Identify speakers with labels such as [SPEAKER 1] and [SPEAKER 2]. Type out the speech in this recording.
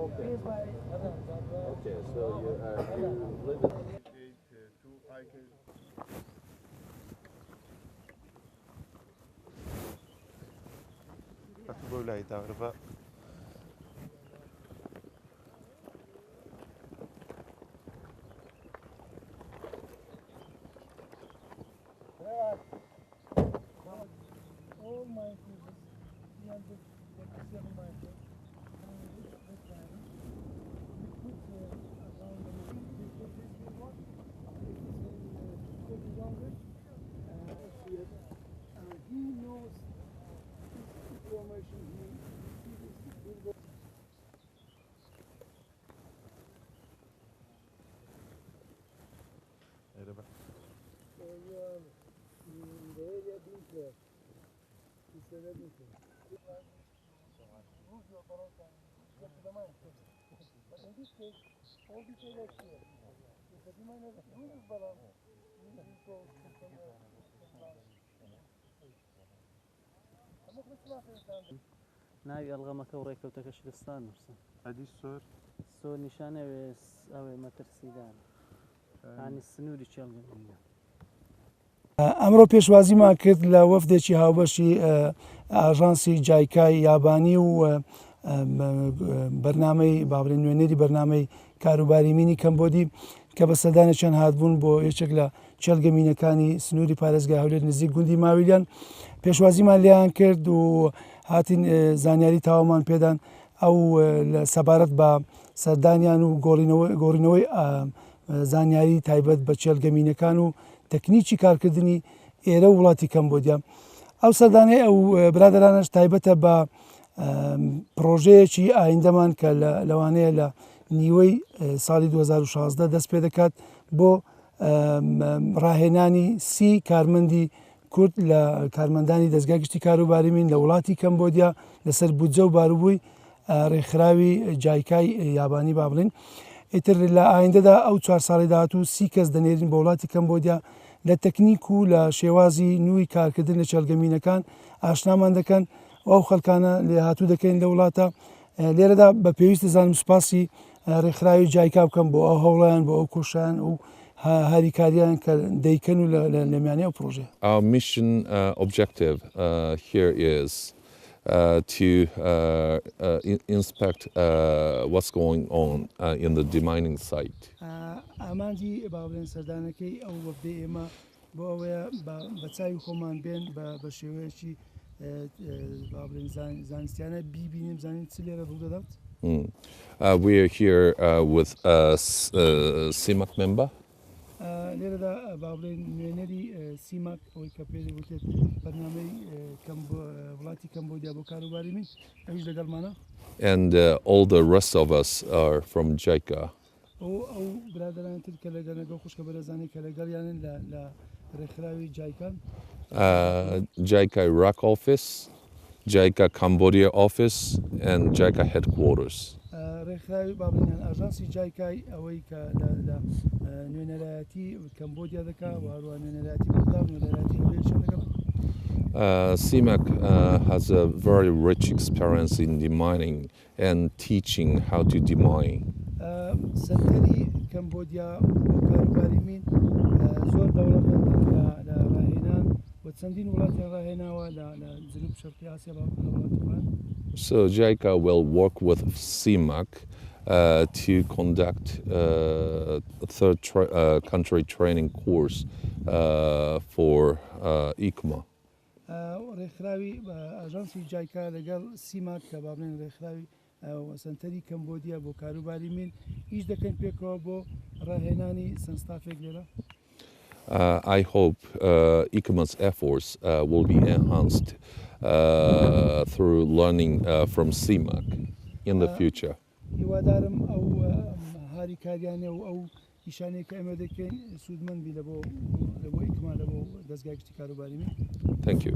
[SPEAKER 1] Okay, so you live in...
[SPEAKER 2] ولاية عرفة
[SPEAKER 3] ناوی ئەلغەمەکە و ڕێکەوتەکەش دەستان نووسن
[SPEAKER 2] هەدی سۆر
[SPEAKER 3] سۆر نیشانەوێ ئەوێ مەترسیدان هانی سنووری چێڵگەنە
[SPEAKER 4] ئەمڕۆ پێشوازیمان کرد لە وەفدێکی هاوبەشی ئاژانسی جایکای یابانی و بەرنامەی بابرێن نوێنەری بەرنامەی کاروباری مینی کەمبۆدی کە بە سەردانێکیان هاتبوون بۆ یەکێک لە چێڵگەمینەکانی سنووری پارێزگای هەولێر نزیک گوندی ماویلیان پێشوازیمان لیان کرد و هاتین زانیاری تاوامان پێدان ئەو لە سەبارەت بە سەردانیان و گۆڕینەوەی زانیاری تایبەت بە چێڵگەمینەکان و تەکنیکی کارکردنی ئێرە وڵاتی کەمبۆدیا ئەو سەردانەی ئەو برادرانش تایبەتە بە پرۆژەیەکی ئایندەمان کە لەوانەیە لە نیوەی ساڵی 2016 دەست پێ دەکات بۆ ڕاهێنانی 30 کارمەندی کورد لە کارمەندانی دەستگای گشتی کاروباری من لە وڵاتی کەمبۆدیا لەسەر بوجە و باروبووی رێکخراوی جایکای یابانی با بڵین ئیتر لە ئایندەدا ئەو 4 ساڵی داهاتوو 30 کەس دەنێرین بە وڵاتی کەمبۆدیا لە تەکنیک و لە شێوازی نووی کارکردن لە چێڵگەمینەکان ئاشنامان دەکەن ئەو خەڵکانە لێ هاتوو دەکەین لە وڵاتە لێرەدا بە پێویست دەزانم سوپاسی رێکخراوی جایکا بکەم بۆ ئەو هەوڵیان بۆ ئەو کوشان و هاریکاریان کە دەیکەن و لە میانەی ئەو پرۆژێ.
[SPEAKER 5] Our mission objective here is to inspect what's going on in the demining site.
[SPEAKER 4] ئامانجی باڵێن سەردانەکەی ئەو وەفدەی ئێمە بۆ ئەوەیە بە چاوی خۆمان بێن بە شێوەیەکی زانستیانە بیبینیم زانین چ لێرە ڕوو دەدات.
[SPEAKER 5] We are here with a CIMAC member.
[SPEAKER 4] لێرەدا باڵێن نوێنەری سیماک ئەوەی کە پێ وتێت بەرنامەی وڵاتی کەمبۆدیا بۆ کاروباری من ئەویش لەگەڵمانە.
[SPEAKER 5] And all the rest of us are from JICA.
[SPEAKER 4] ئەو برادران تر کە لەگەڵ خوشکە بەرەزانی کە لەگەڵیانن لە رێکخراوی جایکان.
[SPEAKER 5] JICA Iraq office, JICA Cambodia office, and JICA headquarters.
[SPEAKER 4] رێکخراوی بابڵێن ئاژانسی جایکای ئەوەی کە لە نوێنەرایەتی کەمبۆدیا دەکات و هەروە نوێنەرایەتی بەغداد نوێنەرایەتی هەولێرشیان دەکەن.
[SPEAKER 5] CIMAC has a very rich experience in demining and teaching how to demine.
[SPEAKER 4] سەنتەری کەمبۆدیا بۆ کاروباری من زۆر دەوڵەمەندن لە راهێنان و چەندین وڵاتیان ڕاهێناوە لە جنوب شەرقی ئاسیا لە وڵاتیان.
[SPEAKER 5] So JICA will work with CIMAC to conduct a third country training course for ICMA.
[SPEAKER 4] رێکخراوی ئاژانسی جایکا لەگەڵ سیماک کە بابڵێن رێکخراوی سنتەری کەمبۆدیا بۆ کاروباری من هیچ دەکەن پێکەوە بۆ ڕاهێنانی سەنستافێک لێرە.
[SPEAKER 5] I hope ICMA's efforts will be enhanced through learning from CIMAC in the future.
[SPEAKER 4] هیوادارم ئەو هاریکاریانە و ئەو نیشانەیە کە ئێمە دەکەین سوودمەند بی لە بۆ ئیکما لە بۆ دەستگای گشتی کاروباری من.
[SPEAKER 5] Thank you.